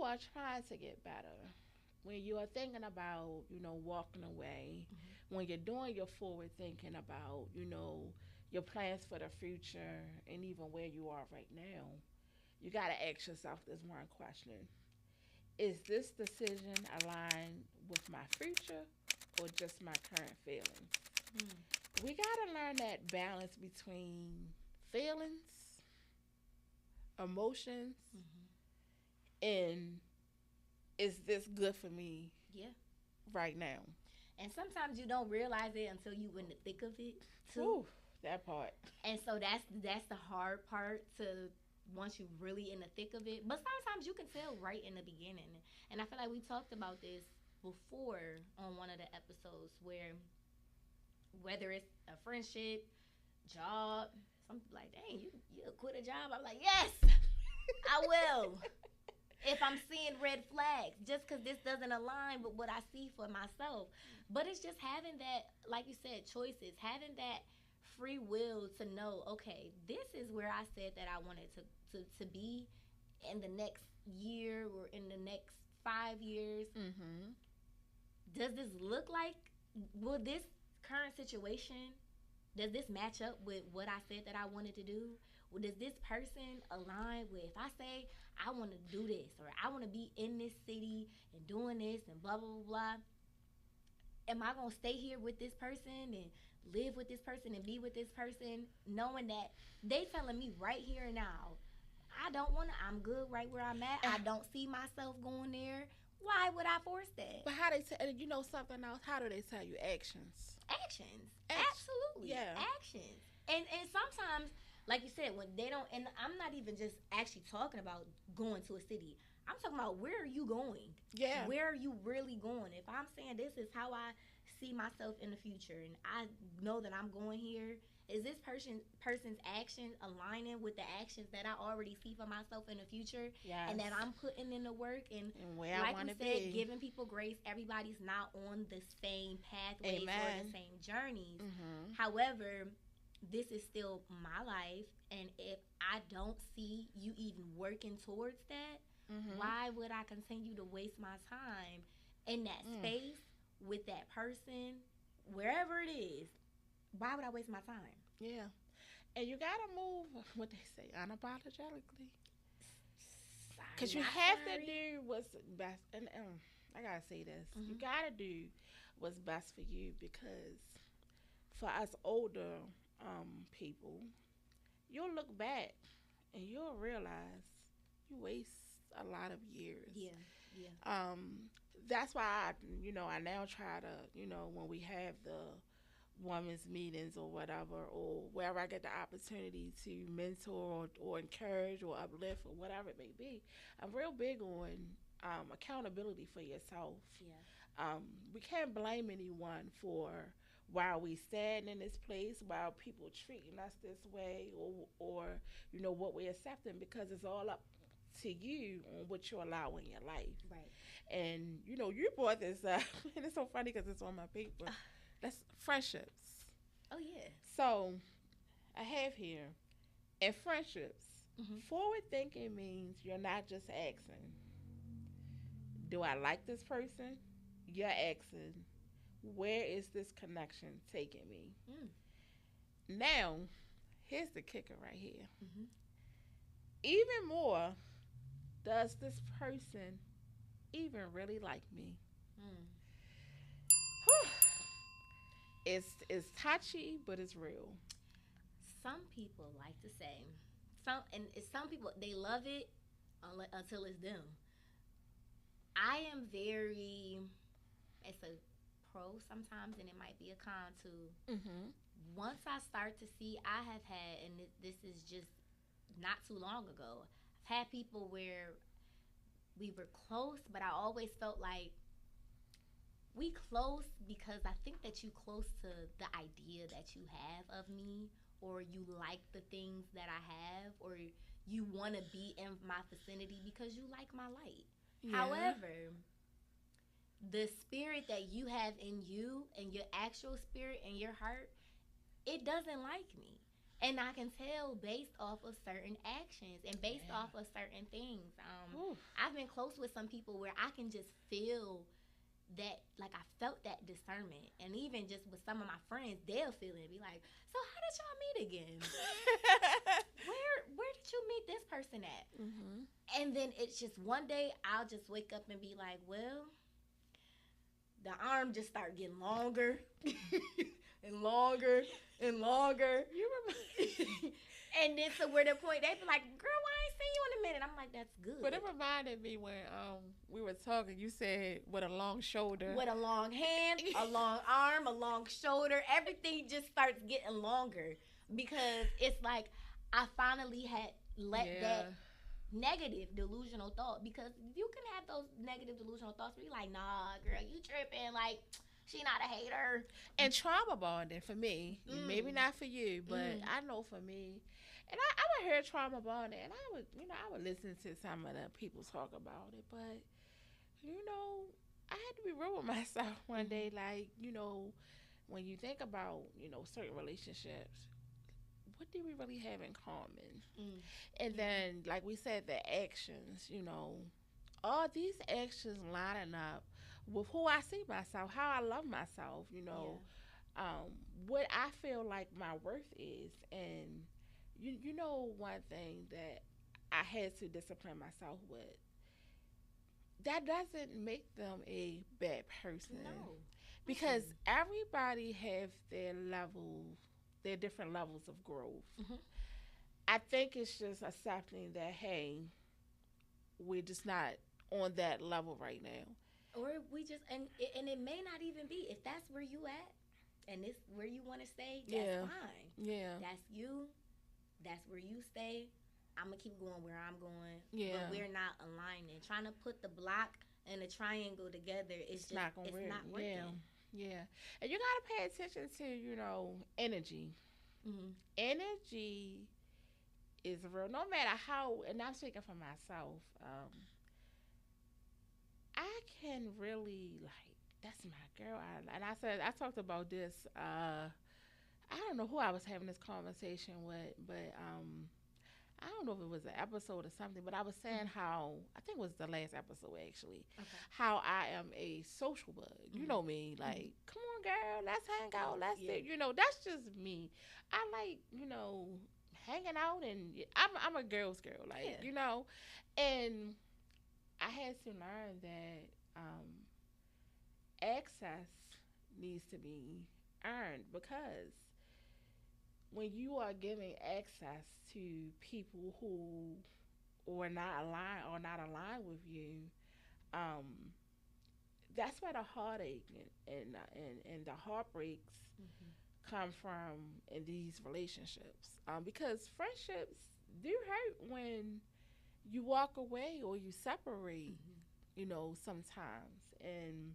are trying to get better, when you are thinking about, walking away, Mm-hmm. when you're doing your forward thinking about, your plans for the future and even where you are right now, you got to ask yourself this one question. Is this decision aligned with my future or just my current feelings? We got to learn that balance between feelings, emotions, Mm-hmm. and is this good for me Yeah. right now? And sometimes you don't realize it until you in the thick of it too. Whew, that part. And so that's the hard part to once you really in the thick of it. But sometimes you can tell right in the beginning. And I feel like we talked about this before on one of the episodes where whether it's a friendship, job, some people like, dang, you quit a job. I'm like, yes, I will. If I'm seeing red flags, just because this doesn't align with what I see for myself. But it's just having that, like you said, choices, having that free will to know, okay, this is where I said that I wanted to be in the next year or in the next 5 years. Mm-hmm. Does this look like, will this current situation, does this match up with what I said that I wanted to do? Well, does this person align with if I say I want to do this or I want to be in this city and doing this and blah blah blah? Am I gonna stay here with this person and live with this person and be with this person, knowing that they telling me right here and now, I don't want to. I'm good right where I'm at. I don't see myself going there. Why would I force that? But how they tell something else? How do they tell you actions? Actions, Action. absolutely, Yeah. actions. And sometimes, like you said, when they don't, and I'm not even just actually talking about going to a city. I'm talking about where are you going? Yeah. Where are you really going? If I'm saying this is how I see myself in the future, and I know that I'm going here, is this person's action aligning with the actions that I already see for myself in the future, Yes. and that I'm putting in the work and And where I like want we to said, be. giving people grace. Everybody's not on the same pathways or the Amen. same journeys. Mm-hmm. However, this is still my life, and if I don't see you even working towards that, Mm-hmm. why would I continue to waste my time in that Mm. space with that person, wherever it is? Why would I waste my time? Yeah. And you gotta move what they say unapologetically, Sorry, cause you not have to sorry. do what's best. And I gotta say this: you Mm-hmm. gotta do what's best for you, because for us older people, you'll look back and you'll realize you waste a lot of years. Yeah, yeah. That's why I now try to, when we have the women's meetings or whatever, or wherever I get the opportunity to mentor or encourage or uplift or whatever it may be, I'm real big on accountability for yourself. Yeah. Um, we can't blame anyone for why we stand in this place, why people treating us this way, or what we're accepting, because it's all up to you on what you allow in your life. Right. And you brought this up, and it's so funny because it's on my paper. That's friendships. Oh yeah. So I have here in friendships, Mm-hmm. forward thinking means you're not just asking, do I like this person? You're asking, where is this connection taking me? Mm. Now, here's the kicker right here. Mm-hmm. Even more, does this person even really like me? Mm. It's touchy, but it's real. Some people like to say some people they love it until it's them. I am very, it's a pro sometimes and it might be a con too. Mm-hmm. Once I start to see, I have had, and this is just not too long ago, I've had people where we were close, but I always felt like we close because I think that you close to the idea that you have of me, or you like the things that I have, or you want to be in my vicinity because you like my light. Yeah. However, the spirit that you have in you and your actual spirit and your heart, it doesn't like me. And I can tell based off of certain actions and based Yeah. off of certain things. Whew. I've been close with some people where I can just feel that, like I felt that discernment, and even just with some of my friends, they'll feel it and be like, "So how did y'all meet again? Where did you meet this person at?" Mhm. And then it's just one day I'll just wake up and be like, "Well, the arm just start getting longer and longer and longer." You remember? And then so where the point they be like, "Girl, why I ain't seen you in a minute?" I'm like, "That's good." But it reminded me when we were talking. You said with a long shoulder. With a long hand, a long arm, a long shoulder, everything just starts getting longer because it's like I finally had let Yeah. that negative delusional thought, because you can have those negative delusional thoughts where you're like, "Nah, girl, you tripping, like she not a hater." And trauma bonding for me, maybe Mm. not for you, but Mm. I know for me. And I would hear trauma bonding, and I would listen to some of the people talk about it, but you know, I had to be real with myself one day. Like, when you think about, certain relationships, what do we really have in common? Mm. And then, like we said, the actions, all these actions lining up with who I see myself, how I love myself, what I feel like my worth is. And, one thing that I had to discipline myself with, that doesn't make them a bad person, No. because everybody have their different levels of growth. Mm-hmm. I think it's just accepting that, hey, we're just not on that level right now. Or we just, and it may not even be, if that's where you at and this where you want to stay, that's Yeah. fine. Yeah. That's you. That's where you stay. I'm gonna keep going where I'm going. Yeah. But we're not aligning. Trying to put the block and the triangle together is just not gonna it's work. not working. Yeah. And you gotta pay attention to, energy. Mm-hmm. Energy is real. No matter how, and I'm speaking for myself, I can really, like, that's my girl. And I said, I talked about this. I don't know who I was having this conversation with, but I don't know if it was an episode or something, but I was saying how, I think it was the last episode actually, Okay. how I am a social bug. You know me, like, come on, girl, let's hang out, let's Yeah. do. That's just me. I like, hanging out, and I'm a girl's girl, like, Yeah. and I had to learn that access needs to be earned, because when you are giving access to people who are not aligned with you, um, that's where the heartache and the heartbreaks Mm-hmm. come from in these relationships. Because friendships do hurt when you walk away or you separate. Mm-hmm. Sometimes. And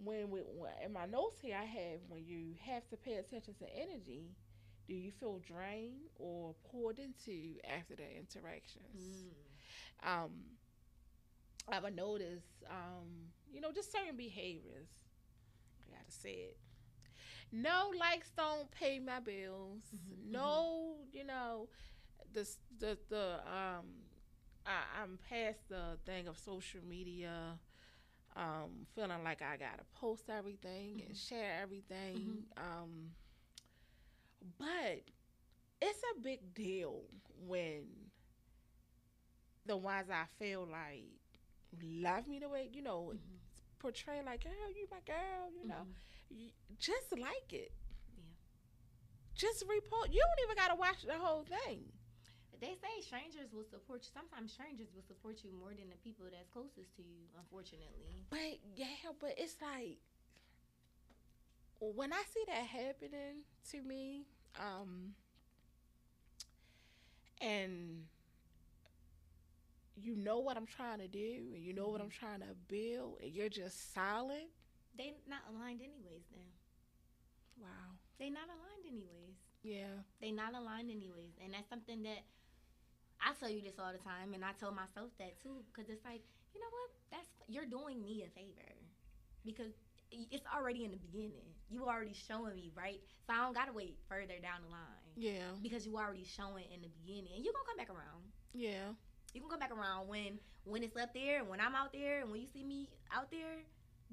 when in my notes here I have, when you have to pay attention to energy, do you feel drained or poured into after the interactions? Mm. Um, I would notice, just certain behaviors. I gotta say it. No likes don't pay my bills. Mm-hmm. No, I'm past the thing of social media, feeling like I gotta post everything and share everything. But it's a big deal when the ones I feel like love me the way, Mm-hmm. portray like, girl, you my girl, just like it. Yeah. Just report. You don't even gotta watch the whole thing. They say strangers will support you. Sometimes strangers will support you more than the people that's closest to you, unfortunately. But it's like, when I see that happening to me, and you know what I'm trying to do, and you know what I'm trying to build, and you're just silent. They not aligned anyways then. Wow. They not aligned anyways. Yeah. They not aligned anyways. And that's something that I tell you this all the time, and I tell myself that too, because it's like, you know what? You're doing me a favor, because it's already in the beginning. You already showing me, right? So I don't gotta wait further down the line. Yeah. Because you already showing in the beginning, and you gonna come back around. Yeah. You can come back around when it's up there, and when I'm out there, and when you see me out there,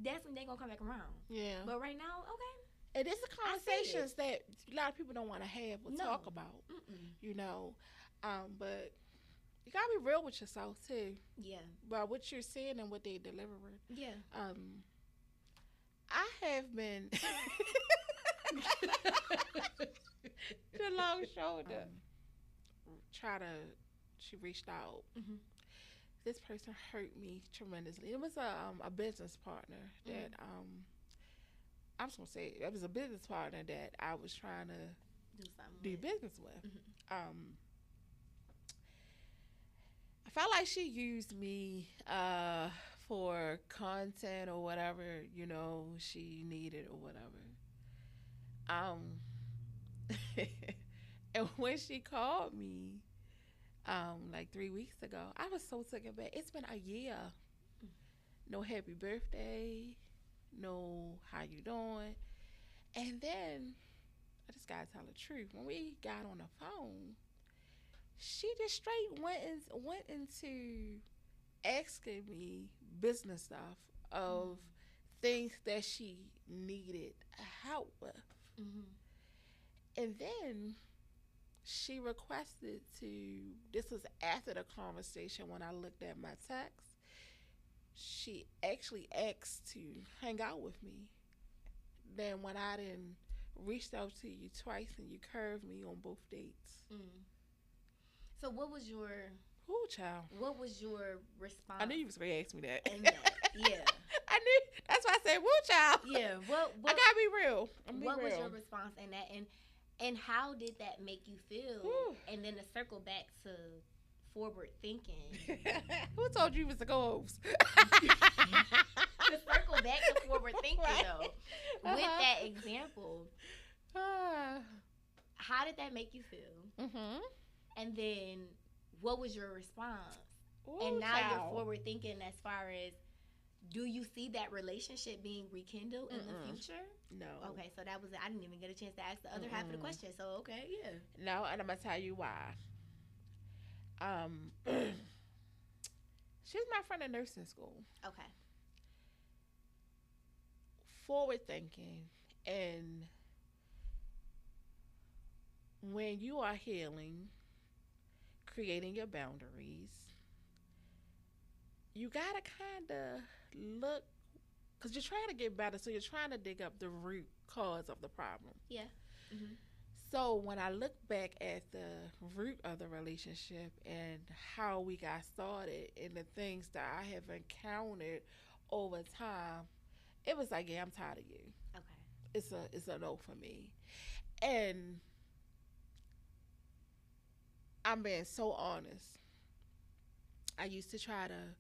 that's when they gonna come back around. Yeah. But right now, okay. And it's the conversations that a lot of people don't want to have or talk about. Mm-mm. You know, but you gotta be real with yourself too. Yeah. About what you're saying and what they delivering. Yeah. I have been the long shoulder. She reached out. Mm-hmm. This person hurt me tremendously. It was a business partner that I'm just gonna say it was a business partner that I was trying to do business with. Mm-hmm. I felt like she used me for content or whatever, she needed or whatever. And when she called me, like 3 weeks ago, I was so taken back. It's been a year. No happy birthday, no how you doing. And then I just gotta tell the truth. When we got on the phone, she just straight went into asking me business stuff of things that she needed help with. Mm-hmm. And then she requested this was after the conversation when I looked at my text, she actually asked to hang out with me. Then when I didn't reached out to you twice and you curved me on both dates. So what was your child? What was your response? I knew you was gonna ask me that. Yeah. I knew. That's why I said, "Woo, child." Yeah. What I gotta be real. What was your response in that, and how did that make you feel? Whew. And then to circle back to forward thinking. Who told you was the ghost? To circle back to forward thinking, right? Though, with that example, how did that make you feel? Mm-hmm. And then, what was your response? Ooh, and now child. you're forward thinking as far as, do you see that relationship being rekindled in the future? No. Okay, so that was it. I didn't even get a chance to ask the other half of the question. So okay, yeah. No, and I'm gonna tell you why. She's my friend in nursing school. Okay. Forward thinking, and when you are healing, creating your boundaries, you gotta kind of look, because you're trying to get better, so you're trying to dig up the root cause of the problem. Yeah. Mm-hmm. So when I look back at the root of the relationship and how we got started and the things that I have encountered over time, it was like, yeah, I'm tired of you. Okay. It's a no for me. And I'm being so honest. I used to try to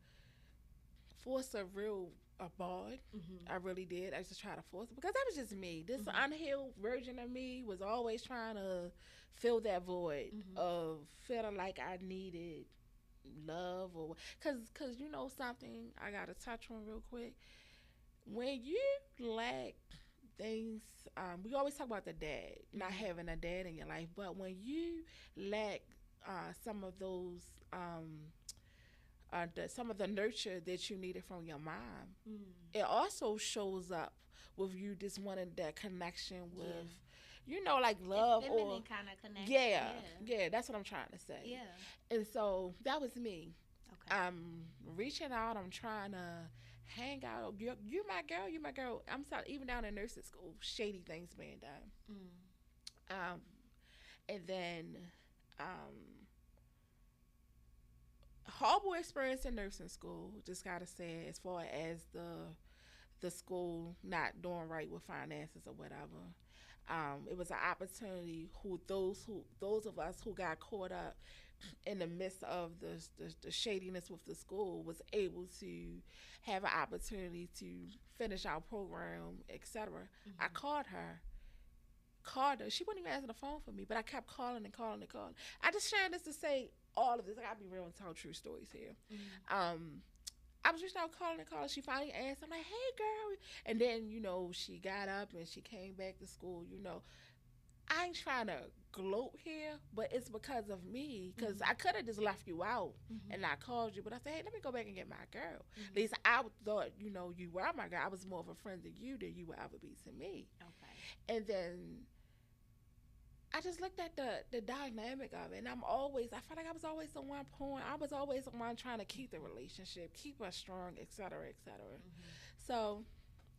force a bond. Mm-hmm. I really did. I used to try to force it because that was just me. This unhealed version of me was always trying to fill that void of feeling like I needed love, or because you know something I gotta touch on real quick. When you lack things, we always talk about the dad, not having a dad in your life, but when you lack some of those some of the nurture that you needed from your mom, it also shows up with you just wanting that connection with, like love or kind of connection. Yeah, that's what I'm trying to say. Yeah. And so that was me. Okay. I'm reaching out. I'm trying to hang out. You my girl. You my girl. I'm sorry. Even down in nursing school, shady things being done. And then horrible experience in nursing school. Just gotta say, as far as the school not doing right with finances or whatever, it was an opportunity. Those of us who got caught up in the midst of the shadiness with the school was able to have an opportunity to finish our program, etc. I called her. She wouldn't even answer the phone for me, but I kept calling and calling and calling. I just sharing this to say all of this. I gotta be real and tell true stories here. I was just out calling and calling. She finally asked. I'm like, hey, girl. And then, she got up and she came back to school. I ain't trying to gloat here, but it's because of me. Because I could have just left you out and not called you. But I said, hey, let me go back and get my girl. At least I thought, you were my girl. I was more of a friend to you than you would ever be to me. Okay. And then I just looked at the dynamic of it. And I felt like I was always the one point. I was always the one trying to keep the relationship, keep us strong, et cetera, et cetera. So,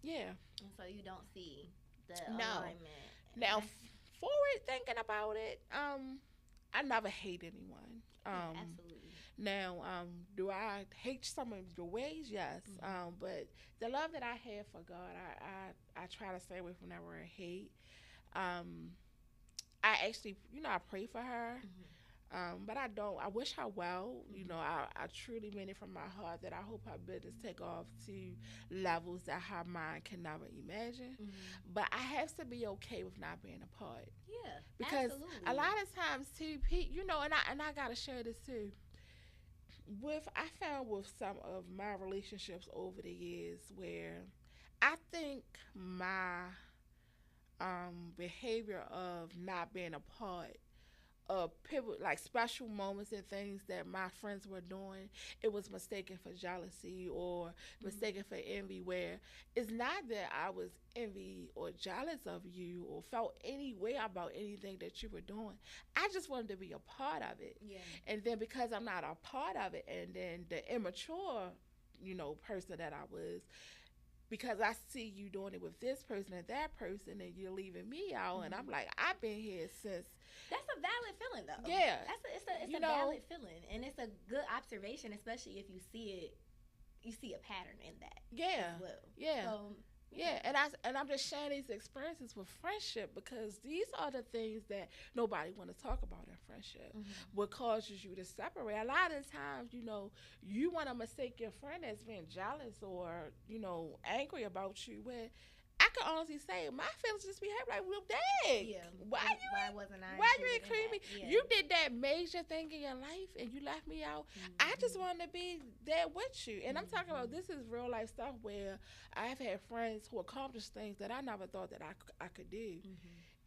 yeah. And so you don't see the No. alignment. Now, forward thinking about it, I never hate anyone. Absolutely. Now, do I hate some of the ways? Yes. But the love that I have for God, I try to stay away from that word hate. I actually, I pray for her. But I don't. I wish her well. I truly mean it from my heart that I hope her business take off to levels that her mind can never imagine. But I have to be okay with not being a part. Yeah, because absolutely. a lot of times too, and I gotta share this too. I found with some of my relationships over the years where I think my behavior of not being a part pivot, like special moments and things that my friends were doing, it was mistaken for jealousy or mistaken for envy, where it's not that I was envy or jealous of you or felt any way about anything that you were doing. I just wanted to be a part of it. Yeah. And then because I'm not a part of it, and then the immature, person that I was, because I see you doing it with this person and that person, and you're leaving me out, and I'm like, I've been here since. That's a valid feeling, though. Yeah, it's a valid feeling, and it's a good observation, especially if you see a pattern in that. Yeah, as well. Yeah. So, yeah, and I'm just sharing these experiences with friendship because these are the things that nobody want to talk about in friendship. What causes you to separate? A lot of times, you want to mistake your friend as being jealous or angry about you. When I can honestly say my feelings just be hurt. Like, well, dang, yeah. why wasn't I? Why you include me? Yeah. You did that major thing in your life and you left me out. I just wanted to be there with you. And I'm talking about, this is real life stuff where I've had friends who accomplished things that I never thought that I could do.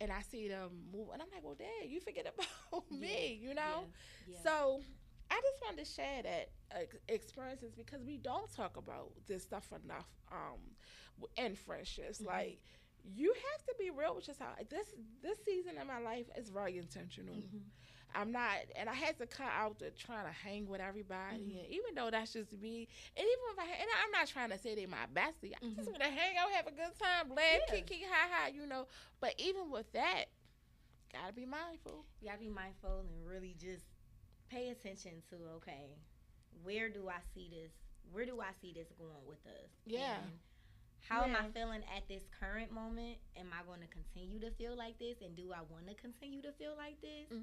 And I see them move, and I'm like, well, dang, you forget about me, Yeah. So I just wanted to share that experiences because we don't talk about this stuff enough in friendships. Like, you have to be real with yourself. This season of my life is very intentional. I'm not, and I had to cut out the trying to hang with everybody. And even though that's just me, and even if I'm not trying to say they're my bestie. I just want to hang out, have a good time, laugh, kiki, ha ha, But even with that, gotta be mindful. You gotta be mindful and really just pay attention to, okay, where do I see this? Where do I see this going with us? Yeah. And how am I feeling at this current moment? Am I going to continue to feel like this? And do I want to continue to feel like this?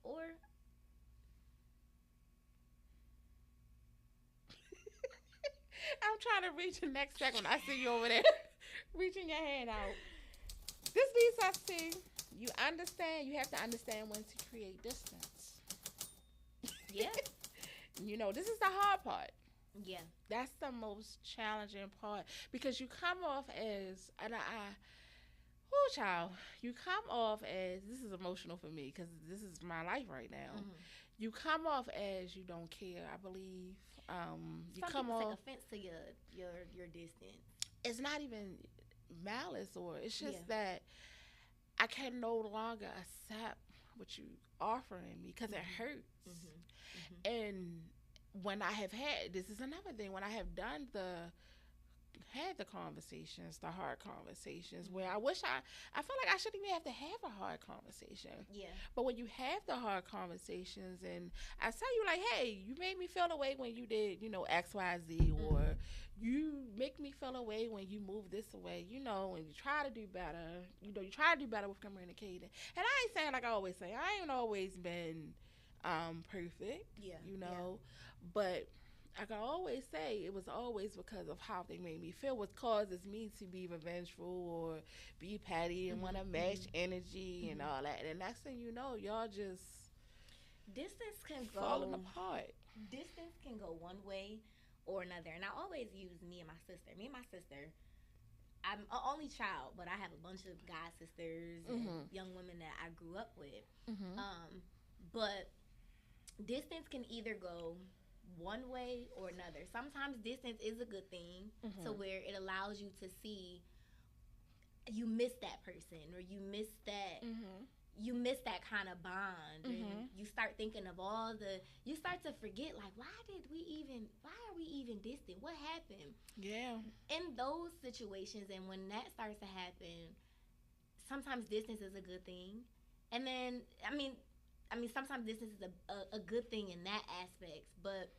Or I'm trying to reach the next second. I see you over there reaching your hand out. This leads us to, you have to understand when to create distance. Yeah. This is the hard part. Yeah. That's the most challenging part because you come off as, child, you come off as, this is emotional for me because this is my life right now. You come off as you don't care, I believe. You Some come people off, take offense to your distance. It's not even malice, or it's just that I can no longer accept what you offering me because it hurts. And when I have this is another thing, when I have had the conversations, the hard conversations, where I wish I feel like I shouldn't even have to have a hard conversation. Yeah. But when you have the hard conversations and I tell you, like, hey, you made me feel away when you did, X, Y, Z, or you make me feel away when you move this away, and you try to do better. You try to do better with communicating. And I ain't saying, like I always say, I ain't always been perfect. But I can always say it was always because of how they made me feel, what causes me to be revengeful or be petty and want to match energy and all that. And next thing you know, y'all just distance can falling apart. Distance can go one way, or another. And I always use me and my sister. Me and my sister, I'm an only child, but I have a bunch of god sisters and Mhm. young women that I grew up with. Mhm. But distance can either go one way or another. Sometimes distance is a good thing, to Mhm. where it allows you to see you miss that person, or Mhm. you miss that kind of bond, and Mhm. you start thinking of all the you start to forget, like, why are we even distant, what happened Yeah. in those situations. And when that starts to happen, sometimes distance is a good thing. And then I mean sometimes distance is a good thing in that aspect, but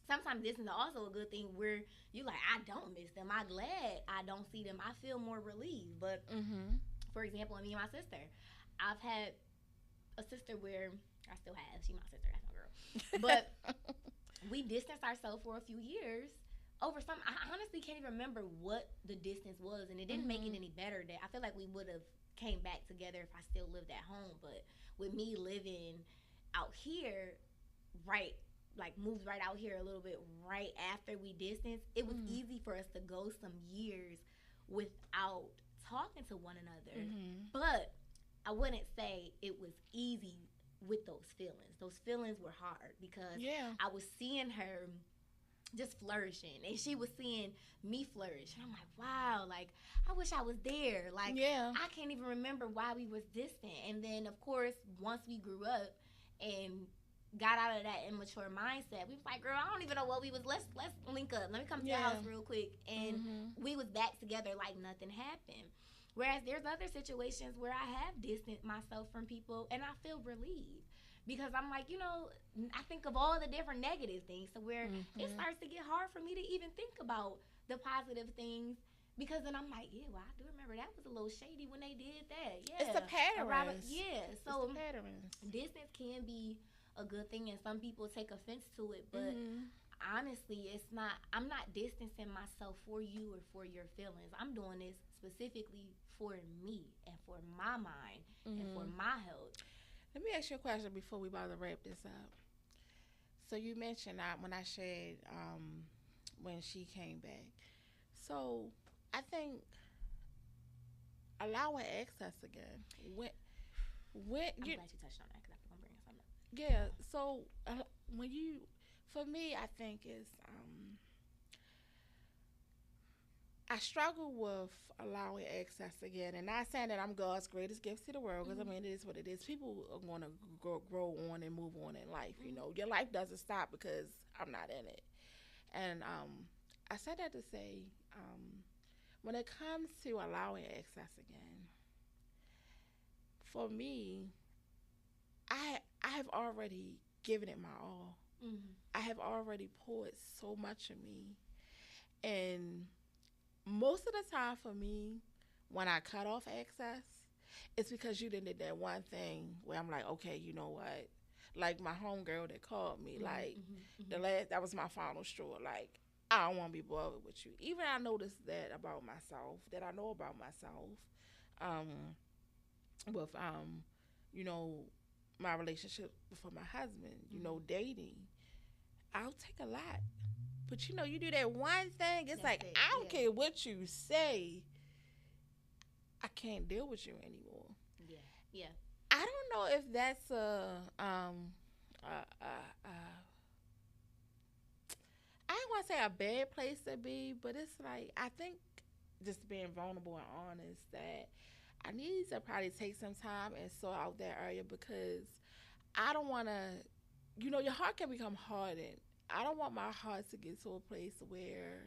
sometimes distance is also a good thing where you like, I don't miss them, I'm glad I don't see them, I feel more relieved. But Mhm. for example, me and my sister, I've had a sister where I still have, she my sister, that's my girl, but we distanced ourselves for a few years over some. I honestly can't even remember what the distance was, and it didn't make it Mhm. any better. That I feel like we would have came back together if I still lived at home. But with me living out here, right, like moved right out here a little bit right after we distanced, it was Mhm. easy for us to go some years without talking to one another. Mhm. But I wouldn't say it was easy with those feelings. Those feelings were hard because Yeah. I was seeing her just flourishing, and she was seeing me flourish, and I'm like, wow, like, I wish I was there. Like, Yeah. I can't even remember why we was distant. And then of course, once we grew up and got out of that immature mindset, we was like, girl, I don't even know what we was. Let's link up, let me come to your Yeah. house real quick. And Mhm. we was back together like nothing happened. Whereas there's other situations where I have distanced myself from people and I feel relieved, because I'm like, I think of all the different negative things, to where it Mhm. starts to get hard for me to even think about the positive things, because then I'm like, yeah, well, I do remember that was a little shady when they did that. It's the Yeah. patterns. Yeah. It's the So patterns. distance can be a good thing, and some people take offense to it, but Mhm. honestly, it's not. I'm not distancing myself for you or for your feelings. I'm doing this specifically for me and for my mind and for Mhm. my health. Let me ask you a question before we about to wrap this up. So you mentioned when I shared when she came back. So I think allow her access again. When I'm you glad you touched on that, because I was gonna bring something up. yeah. So when you for me, I think is I struggle with allowing access again, and not saying that I'm God's greatest gift to the world, because I Mm-hmm. mean it is what it is. People are going to grow on and move on in life. You Mm-hmm. know, your life doesn't stop because I'm not in it. And I said that to say, when it comes to allowing access again, for me, I have already given it my all. Mm-hmm. I have already poured so much of me, and most of the time for me, when I cut off access, it's because you did that one thing where I'm like, okay, you know what? Like my homegirl that called me, Mm-hmm. like Mm-hmm. the last that was my final straw. Like I don't want to be bothered with you. Even I noticed that about myself, that I know about myself, um, with you know, my relationship with my husband, Mm-hmm. dating. I'll take a lot. But you do that one thing, it's That's like it. I don't Yeah. care what you say, I can't deal with you anymore. Yeah. Yeah. I don't know if that's a, a I don't want to say a bad place to be, but it's like I think just being vulnerable and honest that I need to probably take some time and sort out that area, because I don't want to. Your heart can become hardened. I don't want my heart to get to a place where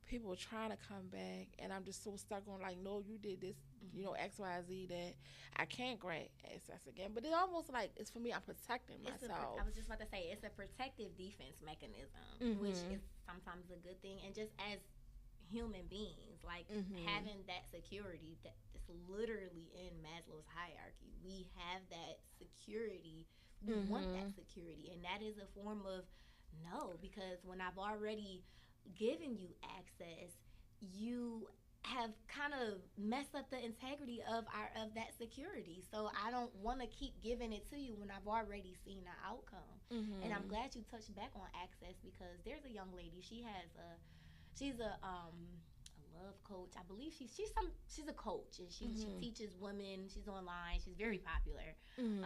people are trying to come back and I'm just so stuck on like, no, you did this, Mm-hmm. XYZ, that I can't grant access again. But it's almost like it's for me. I'm protecting I myself. was just about to say, it's a protective defense mechanism, which Mhm. is sometimes a good thing. And just as human beings, like, Mhm. having that security, that it's literally in Maslow's hierarchy. We have that security. We want that Mhm. security, and that is a form of no, because when I've already given you access, you have kind of messed up the integrity of that security. So I don't want to keep giving it to you when I've already seen the outcome. And I'm Mm-hmm. glad you touched back on access because there's a young lady. She's a love coach. I believe she's a coach and she Mm-hmm. teaches women. She's online. She's very popular Mm-hmm.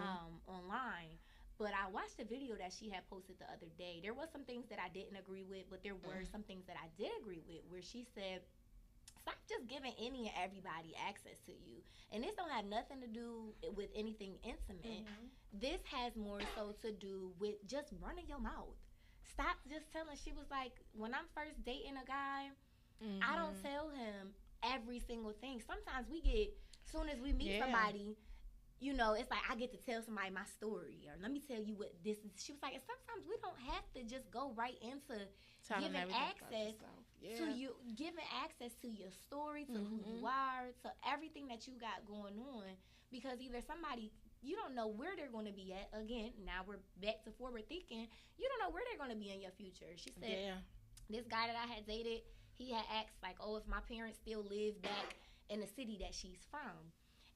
online. But I watched a video that she had posted the other day. There was some things that I didn't agree with, but there were some things that I did agree with. Where she said, "Stop just giving any and everybody access to you." And this don't have nothing to do with anything intimate. Mm-hmm. This has more so to do with just running your mouth. Stop just telling. She was like, when I'm first dating a guy, I don't Mm-hmm. tell him every single thing. Sometimes we get, soon as we meet Yeah. somebody, it's like I get to tell somebody my story or let me tell you what this is. She was like, and sometimes we don't have to just go right into Tell them giving everything about access yourself. to Yeah. you, giving access to your story, to who you Mm-hmm. are, to everything that you got going on. Because either somebody, you don't know where they're going to be at. Again, now we're back to forward thinking. You don't know where they're going to be in your future. She said, Yeah. this guy that I had dated, he had asked like, "Oh, if my parents still live back in the city that she's from,"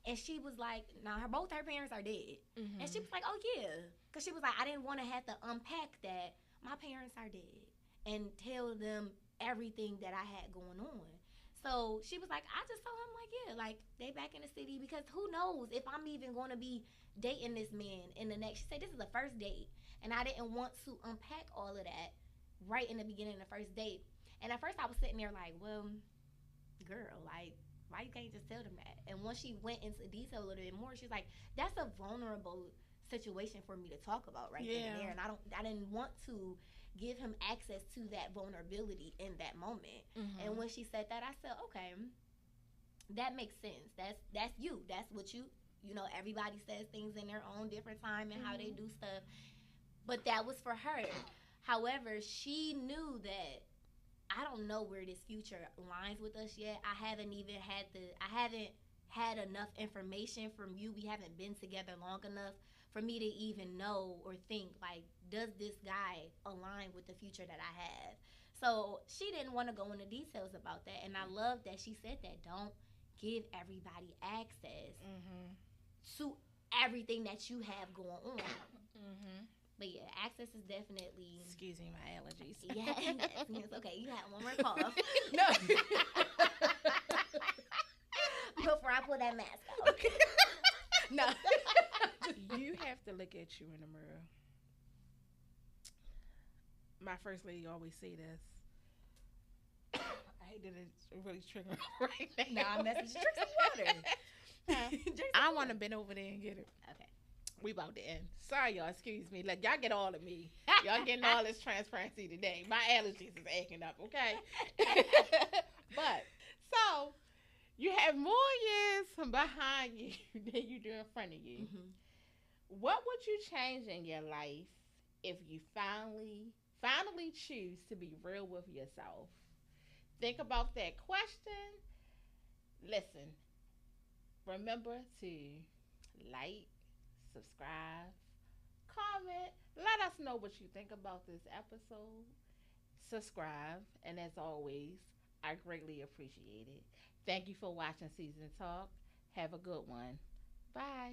and she was like, "Now both her parents are dead," and she Mm-hmm. was like, "Oh yeah," because she was like, "I didn't want to have to unpack that my parents are dead and tell them everything that I had going on." So she was like, I just told him like, yeah, like they back in the city because who knows if I'm even going to be dating this man in the next. She said this is the first date, and I didn't want to unpack all of that right in the beginning of the first date. And at first I was sitting there like, well, girl, like, why you can't just tell them that? And once she went into detail a little bit more, she's like, that's a vulnerable situation for me to talk about right then and Yeah. there. And I didn't want to give him access to that vulnerability in that moment. And Mm-hmm. when she said that, I said, okay, that makes sense. That's you. That's what everybody says things in their own different time and how they Mm-hmm. do stuff. But that was for her. However, she knew that I don't know where this future aligns with us yet. I haven't had enough information from you. We haven't been together long enough for me to even know or think like, does this guy align with the future that I have? So she didn't want to go into details about that, and I love that she said that. Don't give everybody access Mm-hmm. to everything that you have going on. Mm-hmm. But yeah, access is definitely Excuse me, my allergies. yeah. It's okay. You had one more cough No. before I pull that mask off. Okay. No. You have to look at you in the mirror. My first lady always say this. I hate that it's really triggering right No, now. I'm messing. Drink some water. Huh? Drink some I want water. to bend over there and get it. Okay. We about to end. Sorry, y'all. Excuse me. Like y'all get all of me. Y'all getting all this transparency today. My allergies is acting up. Okay. But so you have more years behind you than you do in front of you. Mm-hmm. What would you change in your life if you finally choose to be real with yourself? Think about that question. Listen, remember to like, subscribe, comment. Let us know what you think about this episode. Subscribe, and as always, I greatly appreciate it. Thank you for watching Season Talk. Have a good one. Bye.